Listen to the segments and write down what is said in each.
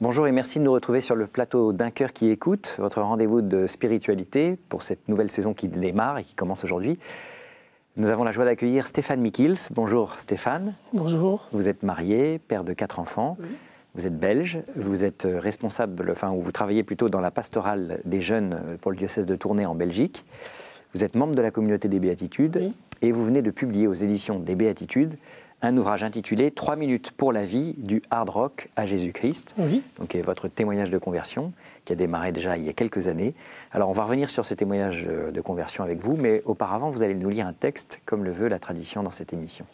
Bonjour et merci de nous retrouver sur le plateau d'Un cœur qui écoute, votre rendez-vous de spiritualité pour cette nouvelle saison qui démarre et qui commence aujourd'hui. Nous avons la joie d'accueillir Stéphane Michiels. Bonjour Stéphane. Bonjour. Vous êtes marié, père de 4 enfants. Oui. Vous êtes belge, vous êtes responsable, ou vous travaillez plutôt dans la pastorale des jeunes pour le diocèse de Tournai en Belgique. Vous êtes membre de la communauté des Béatitudes, oui. Et vous venez de publier aux éditions des Béatitudes un ouvrage intitulé « 3 minutes pour la vie, du hard rock à Jésus-Christ ». Oui. Donc, votre témoignage de conversion qui a démarré déjà il y a quelques années. Alors, on va revenir sur ce témoignage de conversion avec vous, mais auparavant, vous allez nous lire un texte comme le veut la tradition dans cette émission.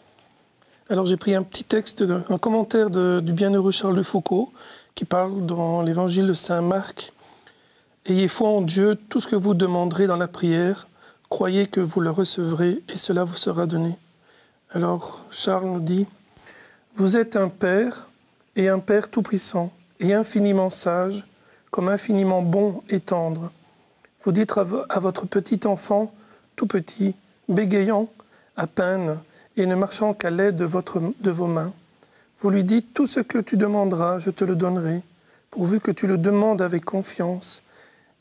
Alors, j'ai pris un petit texte, un commentaire du bienheureux Charles de Foucauld qui parle dans l'évangile de Saint Marc. « Ayez foi en Dieu, tout ce que vous demanderez dans la prière, croyez que vous le recevrez et cela vous sera donné. » Alors, Charles nous dit « Vous êtes un Père, et un Père tout-puissant, et infiniment sage, comme infiniment bon et tendre. Vous dites à votre petit enfant, tout petit, bégayant, à peine, et ne marchant qu'à l'aide de vos mains. Vous lui dites, tout ce que tu demanderas, je te le donnerai, pourvu que tu le demandes avec confiance,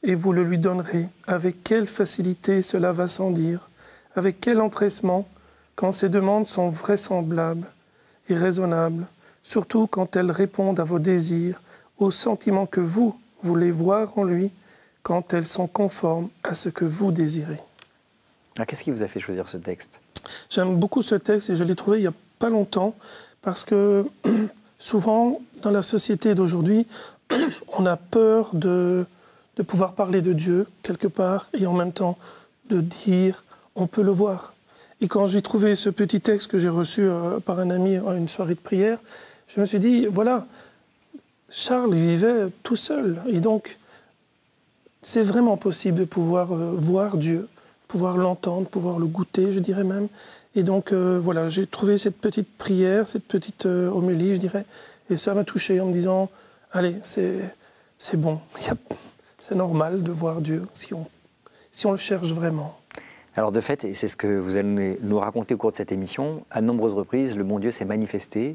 et vous le lui donnerez. Avec quelle facilité cela va sans dire, avec quel empressement, quand ces demandes sont vraisemblables et raisonnables, surtout quand elles répondent à vos désirs, aux sentiments que vous voulez voir en lui, quand elles sont conformes à ce que vous désirez. » Alors, qu'est-ce qui vous a fait choisir ce texte ? J'aime beaucoup ce texte et je l'ai trouvé il n'y a pas longtemps, parce que souvent, dans la société d'aujourd'hui, on a peur de pouvoir parler de Dieu, quelque part, et en même temps de dire « on peut le voir ». Et quand j'ai trouvé ce petit texte que j'ai reçu par un ami à une soirée de prière, je me suis dit, voilà, Charles vivait tout seul. Et donc, c'est vraiment possible de pouvoir voir Dieu, pouvoir l'entendre, pouvoir le goûter, je dirais même. Et donc, voilà, j'ai trouvé cette petite prière, cette petite homélie, je dirais, et ça m'a touché en me disant, allez, c'est bon, c'est normal de voir Dieu si on le cherche vraiment. Alors de fait, et c'est ce que vous allez nous raconter au cours de cette émission, à de nombreuses reprises, le bon Dieu s'est manifesté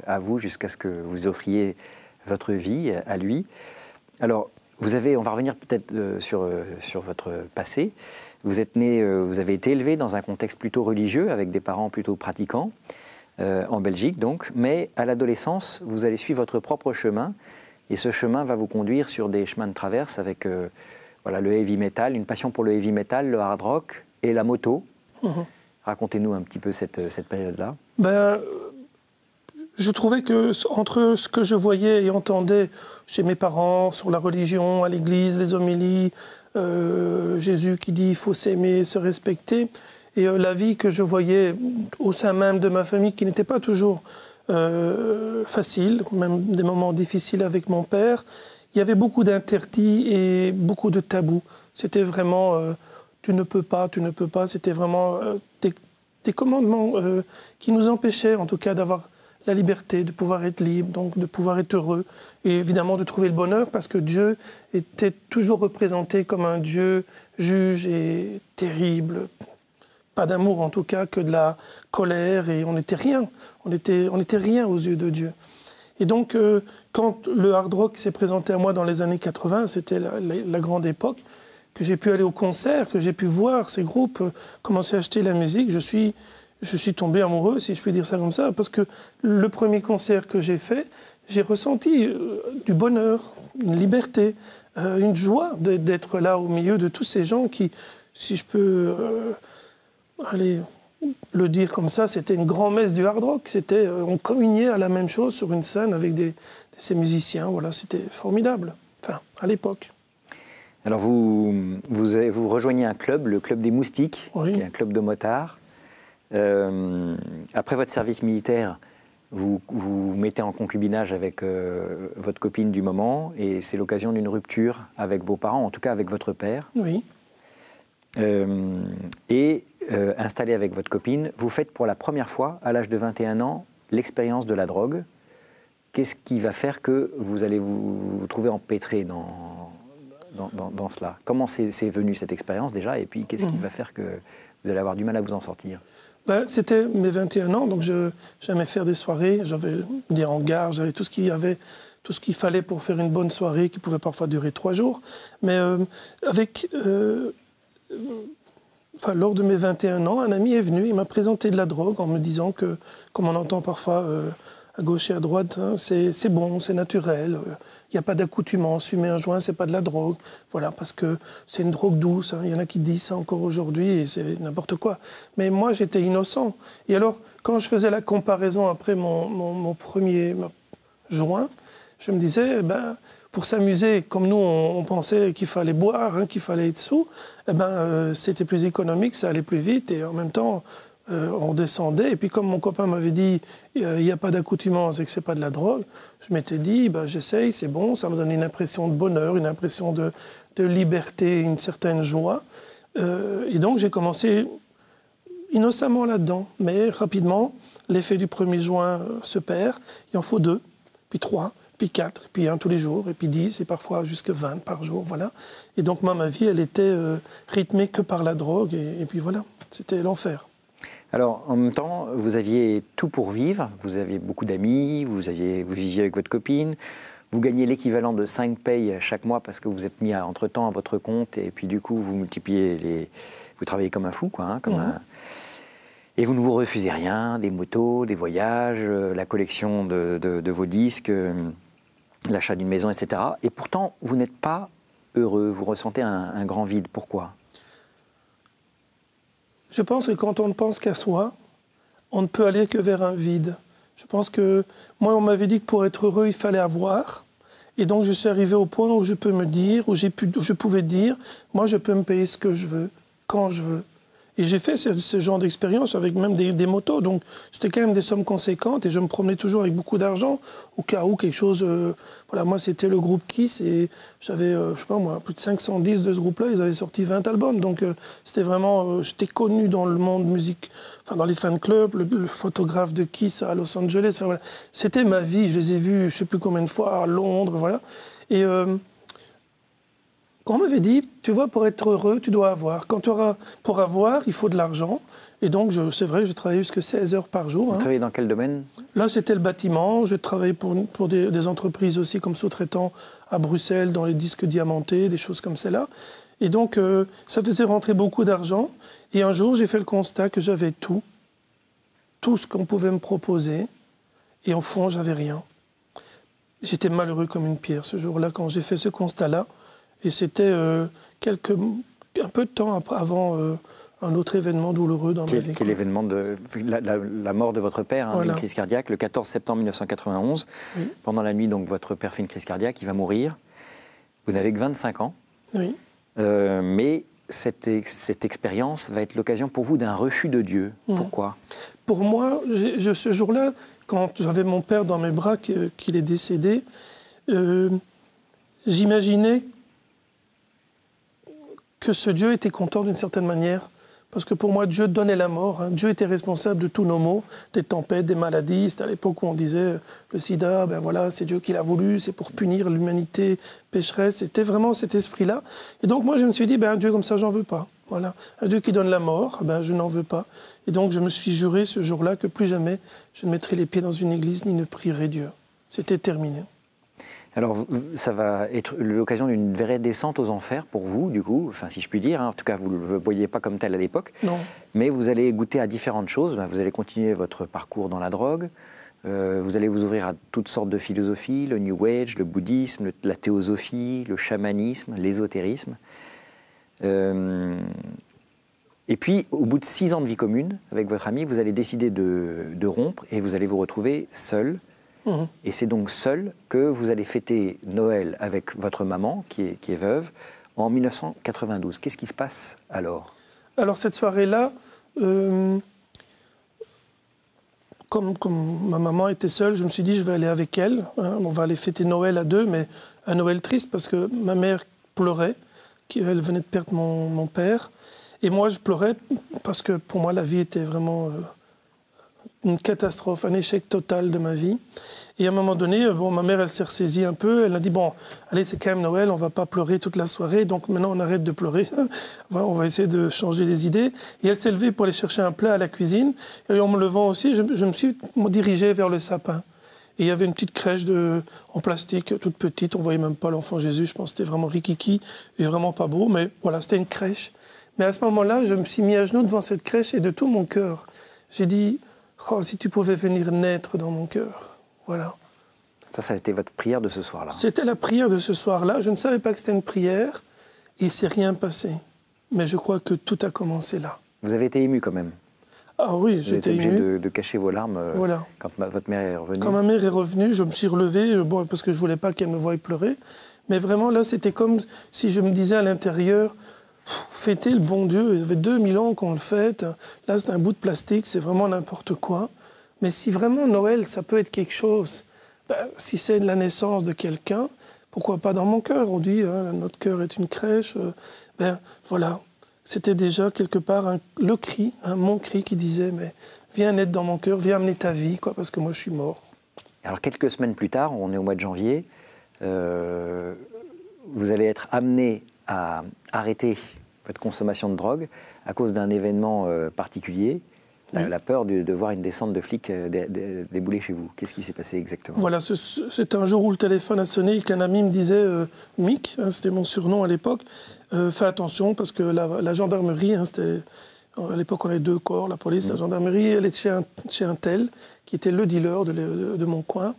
à vous jusqu'à ce que vous offriez votre vie à lui. Alors, on va revenir peut-être sur votre passé. Vous êtes né, vous avez été élevé dans un contexte plutôt religieux, avec des parents plutôt pratiquants, en Belgique donc, mais à l'adolescence, vous allez suivre votre propre chemin, et ce chemin va vous conduire sur des chemins de traverse avec voilà, le heavy metal, une passion pour le heavy metal, le hard rock, et la moto. Racontez-nous un petit peu cette période-là. Je trouvais que entre ce que je voyais et entendais chez mes parents sur la religion, à l'église, les homélies, Jésus qui dit il faut s'aimer, se respecter, et la vie que je voyais au sein même de ma famille qui n'était pas toujours facile, même des moments difficiles avec mon père, il y avait beaucoup d'interdits et beaucoup de tabous. C'était vraiment... tu ne peux pas, c'était vraiment des commandements qui nous empêchaient en tout cas d'avoir la liberté, de pouvoir être libre, donc de pouvoir être heureux et évidemment de trouver le bonheur parce que Dieu était toujours représenté comme un Dieu juge et terrible. Pas d'amour en tout cas, que de la colère et on n'était rien, on était rien aux yeux de Dieu. Et donc quand le hard rock s'est présenté à moi dans les années 80, c'était la grande époque, que j'ai pu aller au concert, que j'ai pu voir ces groupes commencer à acheter la musique, je suis tombé amoureux, si je puis dire ça comme ça, parce que le premier concert que j'ai fait, j'ai ressenti du bonheur, une liberté, une joie d'être là au milieu de tous ces gens qui, si je peux le dire comme ça, c'était une grand-messe du hard rock, on communiait à la même chose sur une scène avec ces musiciens, voilà, c'était formidable, enfin, à l'époque. Alors vous rejoignez un club, le club des Moustiques, oui. Qui est un club de motards. Après votre service militaire, vous mettez en concubinage avec votre copine du moment et c'est l'occasion d'une rupture avec vos parents, en tout cas avec votre père. Oui. Installé avec votre copine, vous faites pour la première fois, à l'âge de 21 ans, l'expérience de la drogue. Qu'est-ce qui va faire que vous allez vous trouver empêtré dans cela? Comment c'est venu cette expérience déjà? Et puis qu'est-ce qui va faire que vous allez avoir du mal à vous en sortir? C'était mes 21 ans, donc j'aimais faire des soirées, j'avais des hangars, j'avais tout ce qu'il y avait, tout ce qu'il fallait pour faire une bonne soirée qui pouvait parfois durer 3 jours. Mais lors de mes 21 ans, un ami est venu, il m'a présenté de la drogue en me disant que, comme on entend parfois à gauche et à droite, hein, c'est bon, c'est naturel, il n'y a pas d'accoutumance, fumer un joint, c'est pas de la drogue. Voilà, parce que c'est une drogue douce, hein, il y en a qui disent ça encore aujourd'hui et c'est n'importe quoi. Mais moi, j'étais innocent. Et alors, quand je faisais la comparaison après mon premier joint, je me disais, eh ben, pour s'amuser, comme nous, on pensait qu'il fallait boire, hein, qu'il fallait être sous, eh ben, c'était plus économique, ça allait plus vite et en même temps, on descendait. Et puis comme mon copain m'avait dit, il n'y a pas d'accoutumance et que ce n'est pas de la drogue, je m'étais dit, ben, j'essaye, c'est bon, ça me donne une impression de bonheur, une impression de liberté, une certaine joie. Et donc j'ai commencé innocemment là-dedans. Mais rapidement, l'effet du premier joint se perd, il en faut 2, puis 3. Puis 4, puis 1 tous les jours, et puis 10, et parfois jusqu'à 20 par jour, voilà. Et donc moi, ma vie, elle était rythmée que par la drogue, et puis voilà, c'était l'enfer. Alors, en même temps, vous aviez tout pour vivre, vous aviez beaucoup d'amis, vous viviez avec votre copine, vous gagnez l'équivalent de 5 payes chaque mois parce que vous êtes mis entre-temps à votre compte, et puis du coup, vous multipliez vous travaillez comme un fou, quoi, hein, comme un... Et vous ne vous refusez rien, des motos, des voyages, la collection de vos disques, l'achat d'une maison, etc. Et pourtant, vous n'êtes pas heureux, vous ressentez un grand vide. Pourquoi ? Je pense que quand on ne pense qu'à soi, on ne peut aller que vers un vide. Je pense que moi, on m'avait dit que pour être heureux, il fallait avoir. Et donc, je suis arrivé au point où je peux me dire, où je pouvais dire, moi, je peux me payer ce que je veux, quand je veux. Et j'ai fait ce genre d'expérience avec même des motos. Donc, c'était quand même des sommes conséquentes et je me promenais toujours avec beaucoup d'argent au cas où quelque chose... voilà, moi, c'était le groupe Kiss et j'avais, je sais pas moi, plus de 510 de ce groupe-là. Ils avaient sorti 20 albums. Donc, c'était vraiment... j'étais connu dans le monde musique, enfin, dans les fan clubs, le photographe de Kiss à Los Angeles. Enfin, voilà. C'était ma vie. Je les ai vus, je sais plus combien de fois, à Londres, voilà. Et... quand on m'avait dit, tu vois, pour être heureux, tu dois avoir. Pour avoir, il faut de l'argent. Et donc, c'est vrai, je travaillais jusqu'à 16 heures par jour. Vous travaillez dans quel domaine ? Là, c'était le bâtiment. Je travaillais pour des entreprises aussi comme sous-traitant à Bruxelles, dans les disques diamantés, des choses comme celle-là. Et donc, ça faisait rentrer beaucoup d'argent. Et un jour, j'ai fait le constat que j'avais tout ce qu'on pouvait me proposer. Et au fond, j'avais rien. J'étais malheureux comme une pierre ce jour-là, quand j'ai fait ce constat-là. Et c'était un peu de temps avant un autre événement douloureux dans ma vie. Quel événement la mort de votre père, hein, d'une crise cardiaque, le 14 septembre 1991. Oui. Pendant la nuit, donc, votre père fait une crise cardiaque, il va mourir. Vous n'avez que 25 ans. Oui. Mais cette expérience va être l'occasion pour vous d'un refus de Dieu. Pourquoi ? Pour moi, ce jour-là, quand j'avais mon père dans mes bras, qu'il est décédé, j'imaginais que ce Dieu était content d'une certaine manière. Parce que pour moi, Dieu donnait la mort. Hein. Dieu était responsable de tous nos maux, des tempêtes, des maladies. C'était à l'époque où on disait le sida, ben voilà, c'est Dieu qui l'a voulu, c'est pour punir l'humanité pécheresse. C'était vraiment cet esprit-là. Et donc moi, je me suis dit, un Dieu comme ça, j'en veux pas. Voilà. Un Dieu qui donne la mort, je n'en veux pas. Et donc je me suis juré ce jour-là que plus jamais je ne mettrai les pieds dans une église ni ne prierai Dieu. C'était terminé. Alors, ça va être l'occasion d'une vraie descente aux enfers pour vous, du coup, enfin, si je puis dire. Hein. En tout cas, vous ne le voyiez pas comme tel à l'époque. Non. Mais vous allez goûter à différentes choses. Vous allez continuer votre parcours dans la drogue. Vous allez vous ouvrir à toutes sortes de philosophies, le New Age, le bouddhisme, la théosophie, le chamanisme, l'ésotérisme. Et puis, au bout de 6 ans de vie commune avec votre ami, vous allez décider de rompre et vous allez vous retrouver seul. Et c'est donc seul que vous allez fêter Noël avec votre maman, qui est veuve, en 1992. Qu'est-ce qui se passe alors ? Alors cette soirée-là, comme ma maman était seule, je me suis dit je vais aller avec elle. Hein, on va aller fêter Noël à 2, mais un Noël triste parce que ma mère pleurait, elle venait de perdre mon père. Et moi je pleurais parce que pour moi la vie était vraiment... une catastrophe, un échec total de ma vie. Et à un moment donné, ma mère, elle s'est ressaisie un peu. Elle a dit, allez, c'est quand même Noël, on ne va pas pleurer toute la soirée, donc maintenant on arrête de pleurer. On va essayer de changer les idées. Et elle s'est levée pour aller chercher un plat à la cuisine. Et en me levant aussi, je me suis dirigé vers le sapin. Et il y avait une petite crèche en plastique, toute petite. On ne voyait même pas l'enfant Jésus. Je pense que c'était vraiment rikiki et vraiment pas beau. Mais voilà, c'était une crèche. Mais à ce moment-là, je me suis mis à genoux devant cette crèche et de tout mon cœur, j'ai dit, oh, si tu pouvais venir naître dans mon cœur. Voilà. Ça a été votre prière de ce soir-là. C'était la prière de ce soir-là. Je ne savais pas que c'était une prière. Il ne s'est rien passé. Mais je crois que tout a commencé là. Vous avez été ému quand même. Ah oui, j'étais ému. Vous êtes obligé de cacher vos larmes voilà. Quand votre mère est revenue. Quand ma mère est revenue, je me suis relevé, parce que je ne voulais pas qu'elle me voie pleurer. Mais vraiment, là, c'était comme si je me disais à l'intérieur, fêter le bon Dieu, il y avait 2000 ans qu'on le fête. Là, c'est un bout de plastique, c'est vraiment n'importe quoi. Mais si vraiment Noël, ça peut être quelque chose, si c'est la naissance de quelqu'un, pourquoi pas dans mon cœur? On dit, hein, notre cœur est une crèche. Voilà, c'était déjà quelque part le cri, mon cri qui disait, mais viens naître dans mon cœur, viens amener ta vie, quoi, parce que moi je suis mort. Alors quelques semaines plus tard, on est au mois de janvier, vous allez être amené à arrêter votre consommation de drogue à cause d'un événement particulier. Oui. La peur de voir une descente de flics débouler chez vous. Qu'est-ce qui s'est passé exactement? Voilà, c'est un jour où le téléphone a sonné et qu'un ami me disait, Mick, hein, c'était mon surnom à l'époque, fais attention parce que la gendarmerie, hein, à l'époque on avait 2 corps, la police, la gendarmerie, elle est chez un tel qui était le dealer de mon coin.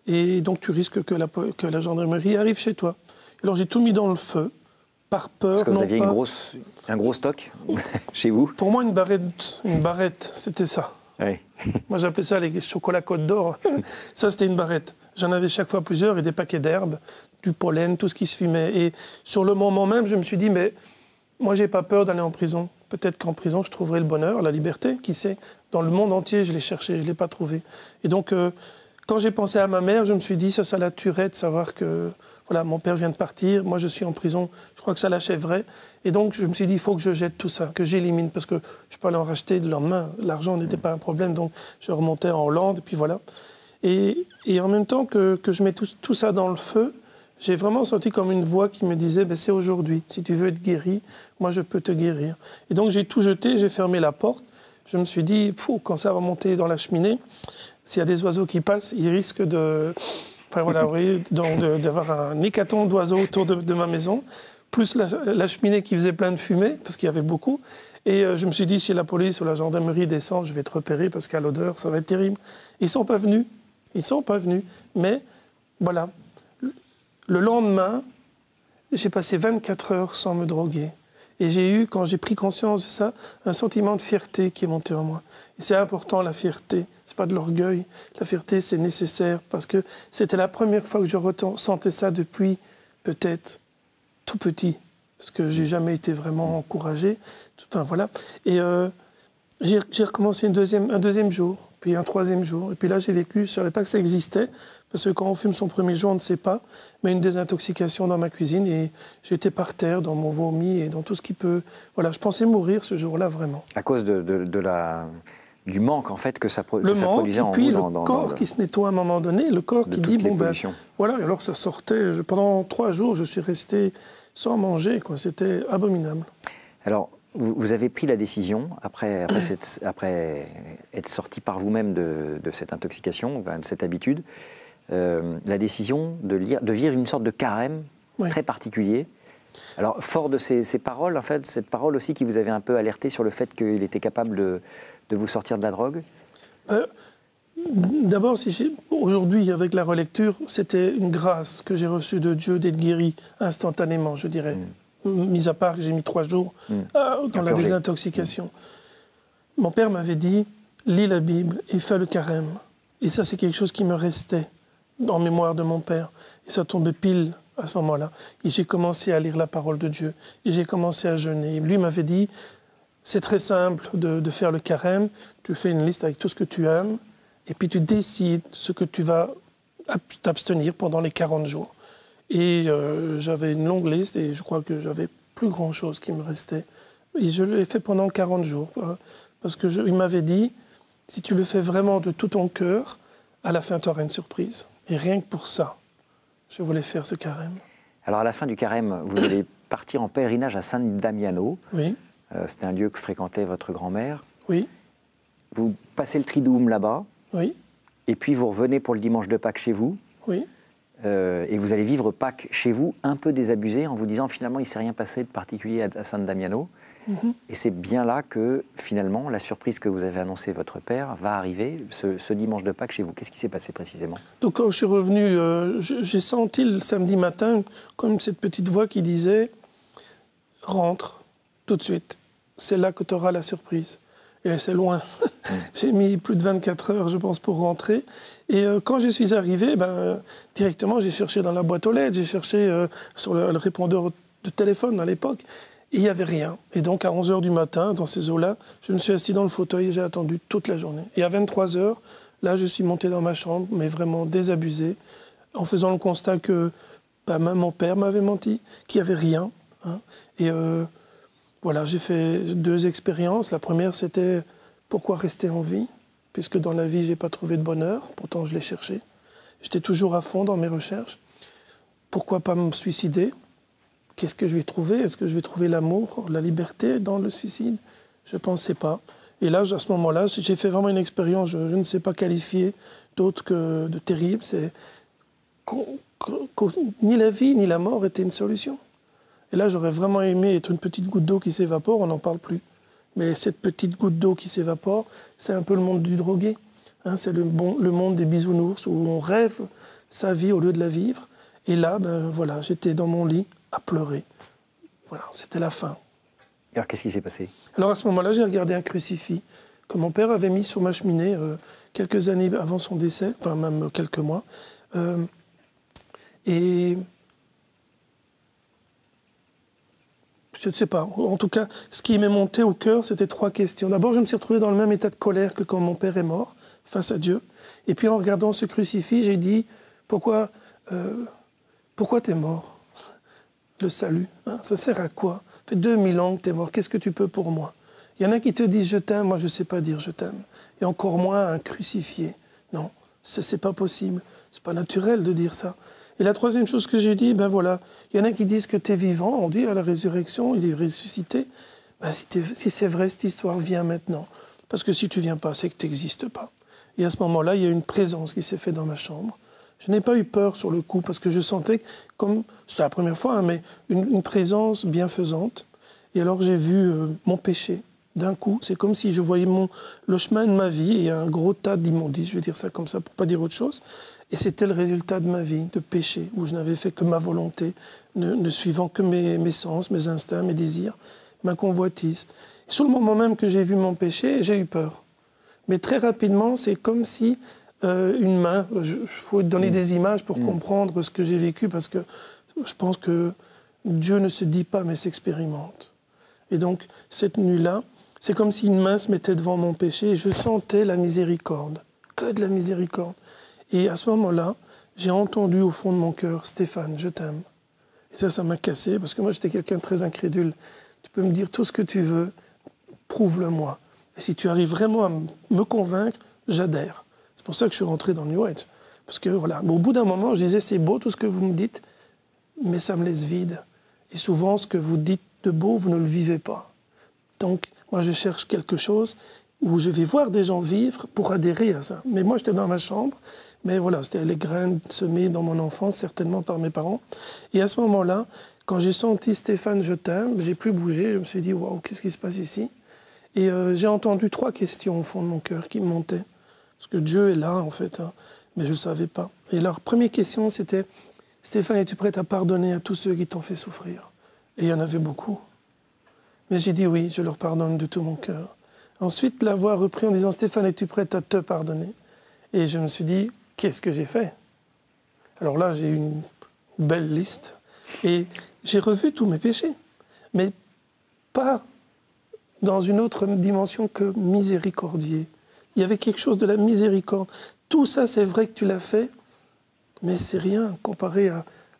Et donc tu risques que la gendarmerie arrive chez toi. Alors j'ai tout mis dans le feu. Par peur. Parce que vous aviez un gros stock chez vous? Pour moi, une barrette, c'était ça. Oui. Moi, j'appelais ça les chocolats Côte d'Or. Ça, c'était une barrette. J'en avais chaque fois plusieurs et des paquets d'herbes, du pollen, tout ce qui se fumait. Et sur le moment même, je me suis dit, mais moi, j'ai pas peur d'aller en prison. Peut-être qu'en prison, je trouverai le bonheur, la liberté, qui sait. Dans le monde entier, je l'ai cherché, je ne l'ai pas trouvé. Et donc, quand j'ai pensé à ma mère, je me suis dit, ça la tuerait de savoir que voilà, mon père vient de partir, moi je suis en prison, je crois que ça l'achèverait. Et donc je me suis dit, il faut que je jette tout ça, que j'élimine, parce que je peux aller en racheter le lendemain. L'argent n'était pas un problème, donc je remontais en Hollande, et puis voilà. Et en même temps que je mets tout ça dans le feu, j'ai vraiment senti comme une voix qui me disait, ben, c'est aujourd'hui, si tu veux être guéri, moi je peux te guérir. Et donc j'ai tout jeté, j'ai fermé la porte, je me suis dit, quand ça va monter dans la cheminée, s'il y a des oiseaux qui passent, ils risquent de... Enfin voilà, vous voyez, d'avoir un hécatombe d'oiseaux autour de ma maison, plus la cheminée qui faisait plein de fumée, parce qu'il y avait beaucoup. Et je me suis dit, si la police ou la gendarmerie descend, je vais te repérer, parce qu'à l'odeur, ça va être terrible. Ils ne sont pas venus. Ils ne sont pas venus. Mais voilà, le lendemain, j'ai passé 24 heures sans me droguer. Et j'ai eu, quand j'ai pris conscience de ça, un sentiment de fierté qui est monté en moi. Et c'est important, la fierté. C'est pas de l'orgueil. La fierté, c'est nécessaire parce que c'était la première fois que je ressentais ça depuis peut-être tout petit. Parce que j'ai jamais été vraiment encouragé. Enfin, voilà. Et j'ai recommencé un deuxième jour, puis un 3e jour. Et puis là, j'ai vécu, je ne savais pas que ça existait. Parce que quand on fume son premier jour, on ne sait pas. Mais une désintoxication dans ma cuisine et j'étais par terre dans mon vomi et dans tout ce qui peut... Voilà, je pensais mourir ce jour-là, vraiment. À cause du manque, en fait, que ça produisait en vous. Le manque, et puis le corps qui se nettoie à un moment donné, le corps qui dit, bon ben... Voilà, et alors ça sortait. Pendant 3 jours, je suis resté sans manger, quoi. C'était abominable. Alors, vous avez pris la décision, après être sorti par vous-même de cette intoxication, de cette habitude, la décision de vivre une sorte de carême très particulier. Alors, fort de ces paroles, en fait, cette parole aussi qui vous avait un peu alerté sur le fait qu'il était capable de vous sortir de la drogue? D'abord, aujourd'hui, avec la relecture, c'était une grâce que j'ai reçue de Dieu d'être guéri instantanément, je dirais. Mis à part que j'ai mis 3 jours dans la désintoxication. Mon père m'avait dit, lis la Bible et fais le carême. Et ça, c'est quelque chose qui me restait en mémoire de mon père. Et ça tombait pile à ce moment-là. Et j'ai commencé à lire la parole de Dieu. Et j'ai commencé à jeûner. Et lui m'avait dit, c'est très simple de faire le carême. Tu fais une liste avec tout ce que tu aimes. Et puis tu décides ce que tu vas t'abstenir pendant les 40 jours. Et j'avais une longue liste et je crois que j'avais plus grand-chose qui me restait. Et je l'ai fait pendant 40 jours. Parce qu'il m'avait dit, si tu le fais vraiment de tout ton cœur, à la fin, tu auras une surprise. Et rien que pour ça, je voulais faire ce carême. Alors à la fin du carême, vous allez partir en pèlerinage à Saint-Damiano. Oui. C'était un lieu que fréquentait votre grand-mère. Oui. Vous passez le Triduum là-bas. Oui. Et puis vous revenez pour le dimanche de Pâques chez vous. Oui. Et vous allez vivre Pâques chez vous, un peu désabusé, en vous disant finalement il ne s'est rien passé de particulier à San Damiano. Et c'est bien là que finalement la surprise que vous avez annoncée votre père va arriver ce dimanche de Pâques chez vous. Qu'est-ce qui s'est passé précisément? Donc quand je suis revenu, j'ai senti le samedi matin comme cette petite voix qui disait « Rentre tout de suite, c'est là que tu auras la surprise ». Et c'est loin. J'ai mis plus de 24 heures, je pense, pour rentrer. Et quand je suis arrivé, directement, j'ai cherché dans la boîte aux lettres, j'ai cherché sur le répondeur de téléphone à l'époque, et il n'y avait rien. Et donc, à 11 h du matin, dans ces eaux-là, je me suis assis dans le fauteuil et j'ai attendu toute la journée. Et à 23 h, là, je suis monté dans ma chambre, mais vraiment désabusé, en faisant le constat que même mon père m'avait menti, qu'il n'y avait rien. Hein. Et voilà, j'ai fait 2 expériences. La première, c'était pourquoi rester en vie, puisque dans la vie, je n'ai pas trouvé de bonheur, pourtant je l'ai cherché. J'étais toujours à fond dans mes recherches. Pourquoi pas me suicider? Qu'est-ce que je vais trouver? Est-ce que je vais trouver l'amour, la liberté dans le suicide? Je ne pensais pas. Et là, à ce moment-là, j'ai fait vraiment une expérience, je ne sais pas qualifier d'autre que de terrible. C'est ni la vie ni la mort étaient une solution. Et là, j'aurais vraiment aimé être une petite goutte d'eau qui s'évapore, on n'en parle plus. Mais cette petite goutte d'eau qui s'évapore, c'est un peu le monde du drogué. Hein, c'est le monde des bisounours, où on rêve sa vie au lieu de la vivre. Et là, voilà, j'étais dans mon lit à pleurer. Voilà, c'était la fin. Alors, qu'est-ce qui s'est passé? Alors, à ce moment-là, j'ai regardé un crucifix que mon père avait mis sur ma cheminée quelques années avant son décès, enfin même quelques mois. Et je ne sais pas. En tout cas, ce qui m'est monté au cœur, c'était 3 questions. D'abord, je me suis retrouvé dans le même état de colère que quand mon père est mort, face à Dieu. Et puis, en regardant ce crucifix, j'ai dit, pourquoi t'es mort? Le salut, hein, ça sert à quoi? Ça fait 2000 ans que t'es mort, qu'est-ce que tu peux pour moi? Il y en a qui te disent je t'aime, moi je ne sais pas dire je t'aime. Et encore moins un crucifié. Non, c'est pas possible. C'est pas naturel de dire ça. Et la troisième chose que j'ai dit, voilà, il y en a qui disent que tu es vivant, on dit à la résurrection, il est ressuscité. Si c'est vrai, cette histoire, viens maintenant. Parce que si tu viens pas, c'est que tu n'existes pas. Et à ce moment-là, il y a une présence qui s'est faite dans ma chambre. Je n'ai pas eu peur sur le coup, parce que je sentais, comme c'était la première fois, hein, mais une présence bienfaisante. Et alors j'ai vu mon péché d'un coup. C'est comme si je voyais le chemin de ma vie et un gros tas d'immondices, je vais dire ça comme ça pour pas dire autre chose. Et c'était le résultat de ma vie, de péché, où je n'avais fait que ma volonté, ne suivant que mes sens, mes instincts, mes désirs, ma convoitise. Et sur le moment même que j'ai vu mon péché, j'ai eu peur. Mais très rapidement, c'est comme si une main, il faut donner des images pour comprendre ce que j'ai vécu, parce que je pense que Dieu ne se dit pas, mais s'expérimente. Et donc, cette nuit-là, c'est comme si une main se mettait devant mon péché et je sentais la miséricorde, que de la miséricorde. Et à ce moment-là, j'ai entendu au fond de mon cœur, Stéphane, je t'aime. Et ça m'a cassé, parce que moi, j'étais quelqu'un de très incrédule. Tu peux me dire tout ce que tu veux, prouve-le-moi. Et si tu arrives vraiment à me convaincre, j'adhère. C'est pour ça que je suis rentré dans New Age. Parce que voilà, au bout d'un moment, je disais, c'est beau tout ce que vous me dites, mais ça me laisse vide. Et souvent, ce que vous dites de beau, vous ne le vivez pas. Donc, moi, je cherche quelque chose où je vais voir des gens vivre pour adhérer à ça. Mais moi, j'étais dans ma chambre, mais voilà, c'était les graines semées dans mon enfance, certainement par mes parents. Et à ce moment-là, quand j'ai senti Stéphane, je t'aime, j'ai plus bougé, je me suis dit, waouh, qu'est-ce qui se passe ici? Et j'ai entendu 3 questions au fond de mon cœur qui me montaient. Parce que Dieu est là, en fait, hein, mais je ne savais pas. Et leur première question, c'était, Stéphane, es-tu prêt à pardonner à tous ceux qui t'ont fait souffrir? Et il y en avait beaucoup. Mais j'ai dit oui, je leur pardonne de tout mon cœur. Ensuite, la voix a repris en disant, Stéphane, es-tu prêt à te pardonner? Et je me suis dit, qu'est-ce que j'ai fait? Alors là, j'ai eu une belle liste. Et j'ai revu tous mes péchés. Mais pas dans une autre dimension que miséricordier. Il y avait quelque chose de la miséricorde. Tout ça, c'est vrai que tu l'as fait, mais c'est rien comparé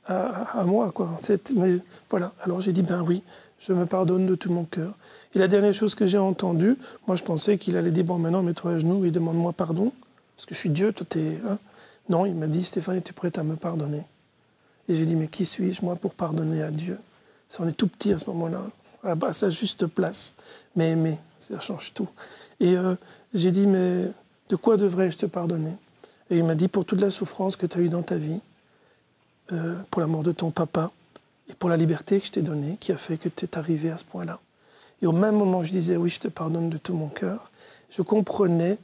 à moi, quoi. Mais voilà. Alors j'ai dit, ben oui, je me pardonne de tout mon cœur. Et la dernière chose que j'ai entendue, moi je pensais qu'il allait dire, bon maintenant mets-toi à genoux et demande-moi pardon, parce que je suis Dieu, toi t'es... Hein? Non, il m'a dit, Stéphane, es-tu prêt à me pardonner? Et j'ai dit, mais qui suis-je, moi, pour pardonner à Dieu? On est tout petit à ce moment-là, à sa juste place. Mais aimer, ça change tout. Et j'ai dit, mais de quoi devrais-je te pardonner? Et il m'a dit, pour toute la souffrance que tu as eue dans ta vie, pour la mort de ton papa, et pour la liberté que je t'ai donnée, qui a fait que tu es arrivé à ce point-là. Et au même moment où je disais, oui, je te pardonne de tout mon cœur, je comprenais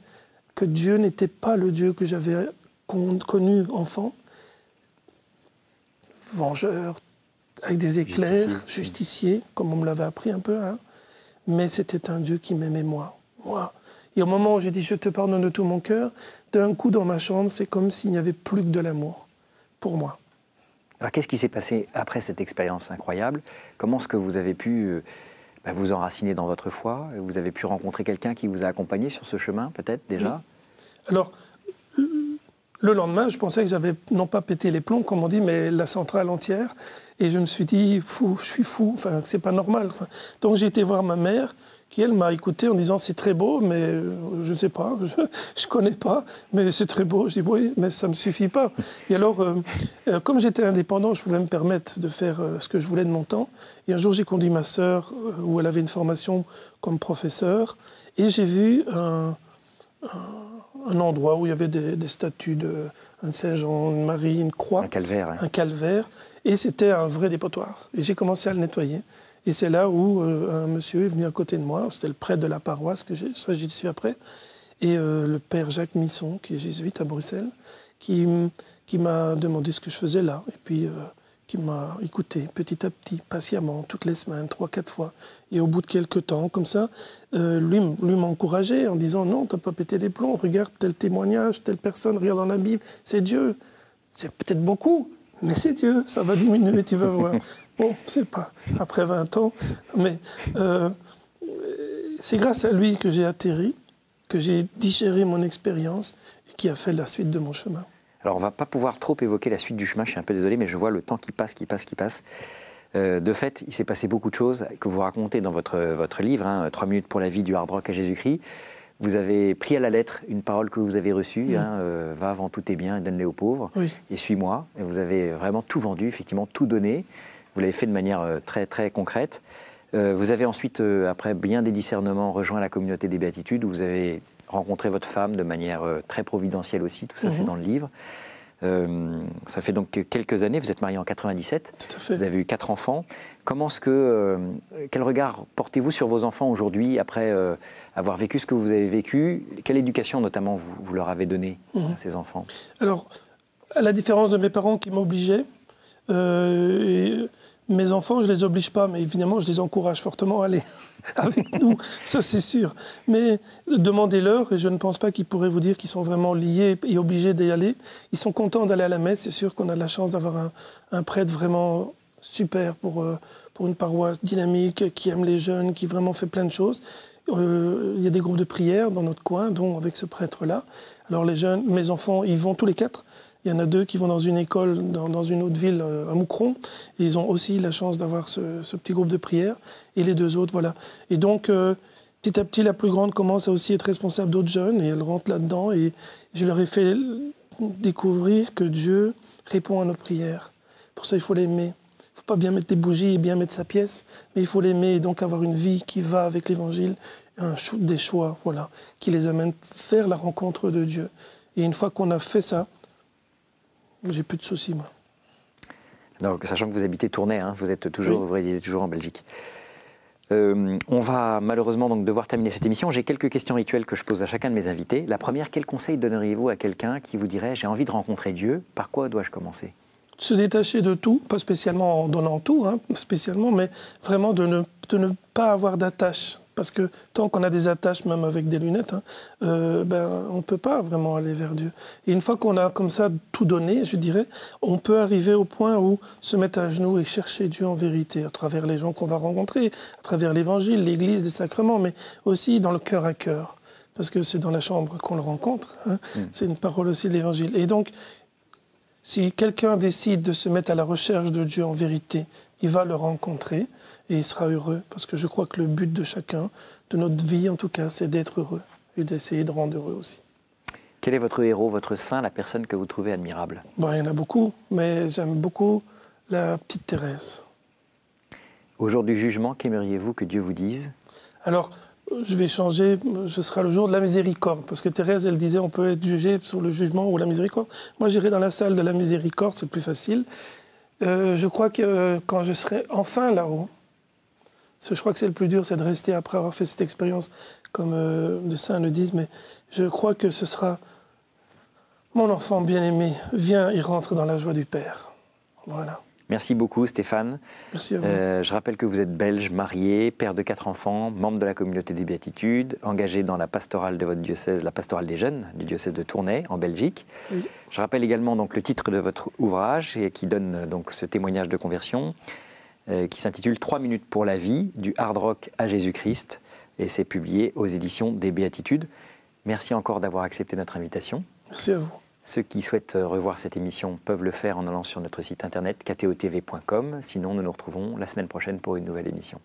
que Dieu n'était pas le Dieu que j'avais connu enfant, vengeur, avec des éclairs, justicier, comme on me l'avait appris un peu, hein. Mais c'était un Dieu qui m'aimait moi. Et au moment où j'ai dit « je te pardonne de tout mon cœur », d'un coup dans ma chambre, c'est comme s'il n'y avait plus que de l'amour pour moi. Alors qu'est-ce qui s'est passé après cette expérience incroyable? Comment est-ce que vous avez pu vous enraciner dans votre foi? Vous avez pu rencontrer quelqu'un qui vous a accompagné sur ce chemin, peut-être, déjà? Alors, le lendemain, je pensais que j'avais non pas pété les plombs, comme on dit, mais la centrale entière. Et je me suis dit, je suis fou, enfin, c'est pas normal. Enfin, donc j'ai été voir ma mère, qui elle m'a écouté en disant, c'est très beau, mais je sais pas, je connais pas, mais c'est très beau. Je dis, oui, mais ça me suffit pas. Et alors, comme j'étais indépendant, je pouvais me permettre de faire ce que je voulais de mon temps. Et un jour, j'ai conduit ma sœur, où elle avait une formation comme professeur, et j'ai vu un endroit où il y avait des statues de Saint-Jean, une Marie, une croix. Un calvaire. Hein. Un calvaire. Et c'était un vrai dépotoir. Et j'ai commencé à le nettoyer. Et c'est là où un monsieur est venu à côté de moi. C'était le prêtre de la paroisse, ça j'y suis après. Et le père Jacques Misson, qui est jésuite à Bruxelles, qui m'a demandé ce que je faisais là. Et puis qui m'a écouté petit à petit, patiemment, toutes les semaines, 3-4 fois. Et au bout de quelques temps, comme ça, lui m'a encouragé en disant « Non, tu n'as pas pété les plombs, regarde tel témoignage, telle personne, regarde dans la Bible, c'est Dieu. C'est peut-être beaucoup, mais c'est Dieu, ça va diminuer, tu vas voir. » Bon, c'est pas après 20 ans, mais c'est grâce à lui que j'ai atterri, que j'ai digéré mon expérience et qui a fait la suite de mon chemin. Alors, on ne va pas pouvoir trop évoquer la suite du chemin, je suis un peu désolé, mais je vois le temps qui passe. De fait, il s'est passé beaucoup de choses que vous racontez dans votre livre, hein, 3 minutes pour la vie du hard rock à Jésus-Christ. Vous avez pris à la lettre une parole que vous avez reçue, va, vends tous tes biens et donne-les aux pauvres, et suis-moi. Et vous avez vraiment tout vendu, effectivement, tout donné. Vous l'avez fait de manière très, très concrète. Vous avez ensuite, après bien des discernements, rejoint la communauté des Béatitudes, où vous avez rencontré votre femme de manière très providentielle aussi, tout ça c'est dans le livre. Ça fait donc quelques années, vous êtes marié en 97, tout à fait. Vous avez eu 4 enfants. Quel regard portez-vous sur vos enfants aujourd'hui, après avoir vécu ce que vous avez vécu? Quelle éducation notamment vous leur avez donnée à ces enfants? Alors, à la différence de mes parents qui m'obligeaient, mes enfants, je ne les oblige pas, mais évidemment, je les encourage fortement à aller avec nous, ça c'est sûr. Mais demandez-leur, et je ne pense pas qu'ils pourraient vous dire qu'ils sont vraiment liés et obligés d'y aller. Ils sont contents d'aller à la messe, c'est sûr qu'on a de la chance d'avoir un prêtre vraiment super pour une paroisse dynamique, qui aime les jeunes, qui vraiment fait plein de choses. Il y a des groupes de prière dans notre coin, dont avec ce prêtre-là. Alors les jeunes, mes enfants, ils vont tous les 4. Il y en a 2 qui vont dans une école, dans une autre ville, à Moucron. Et ils ont aussi la chance d'avoir ce petit groupe de prière. Et les 2 autres, voilà. Et donc, petit à petit, la plus grande commence à aussi être responsable d'autres jeunes. Et elle rentre là-dedans. Et je leur ai fait découvrir que Dieu répond à nos prières. Pour ça, il faut l'aimer. Il ne faut pas bien mettre des bougies et bien mettre sa pièce. Mais il faut l'aimer et donc avoir une vie qui va avec l'Évangile. Des choix, voilà, qui les amènent vers la rencontre de Dieu. Et une fois qu'on a fait ça, j'ai plus de soucis, moi. Donc, sachant que vous habitez Tournai, hein, vous résidez toujours en Belgique. On va malheureusement donc devoir terminer cette émission. J'ai quelques questions rituelles que je pose à chacun de mes invités. La première, quel conseil donneriez-vous à quelqu'un qui vous dirait « j'ai envie de rencontrer Dieu, par quoi dois-je commencer ?» Se détacher de tout, pas spécialement en donnant tout, hein, spécialement, mais vraiment de ne pas avoir d'attache. Parce que tant qu'on a des attaches, même avec des lunettes, hein, on ne peut pas vraiment aller vers Dieu. Et une fois qu'on a comme ça tout donné, je dirais, on peut arriver au point où se mettre à genoux et chercher Dieu en vérité, à travers les gens qu'on va rencontrer, à travers l'Évangile, l'Église, les sacrements, mais aussi dans le cœur à cœur. Parce que c'est dans la chambre qu'on le rencontre. Hein. C'est une parole aussi de l'Évangile. Et donc, si quelqu'un décide de se mettre à la recherche de Dieu en vérité, il va le rencontrer et il sera heureux. Parce que je crois que le but de chacun, de notre vie en tout cas, c'est d'être heureux et d'essayer de rendre heureux aussi. Quel est votre héros, votre saint, la personne que vous trouvez admirable? Bon, il y en a beaucoup, mais j'aime beaucoup la petite Thérèse. Au jour du jugement, qu'aimeriez-vous que Dieu vous dise? Alors, je vais changer, ce sera le jour de la miséricorde. Parce que Thérèse, elle disait on peut être jugé sur le jugement ou la miséricorde. Moi, j'irai dans la salle de la miséricorde, c'est plus facile. Je crois que quand je serai enfin là-haut, je crois que c'est le plus dur, c'est de rester après avoir fait cette expérience, comme les saints le disent, mais je crois que ce sera mon enfant bien-aimé, viens, il rentre dans la joie du Père. Voilà. Merci beaucoup Stéphane. Merci à vous. Je rappelle que vous êtes belge, marié, père de 4 enfants, membre de la communauté des Béatitudes, engagé dans la pastorale de votre diocèse, la pastorale des jeunes du diocèse de Tournai en Belgique. Oui. Je rappelle également donc, le titre de votre ouvrage et qui donne donc, ce témoignage de conversion qui s'intitule « 3 minutes pour la vie, du hard rock à Jésus-Christ » et c'est publié aux éditions des Béatitudes. Merci encore d'avoir accepté notre invitation. Merci à vous. Ceux qui souhaitent revoir cette émission peuvent le faire en allant sur notre site internet ktotv.com. Sinon, nous nous retrouvons la semaine prochaine pour une nouvelle émission.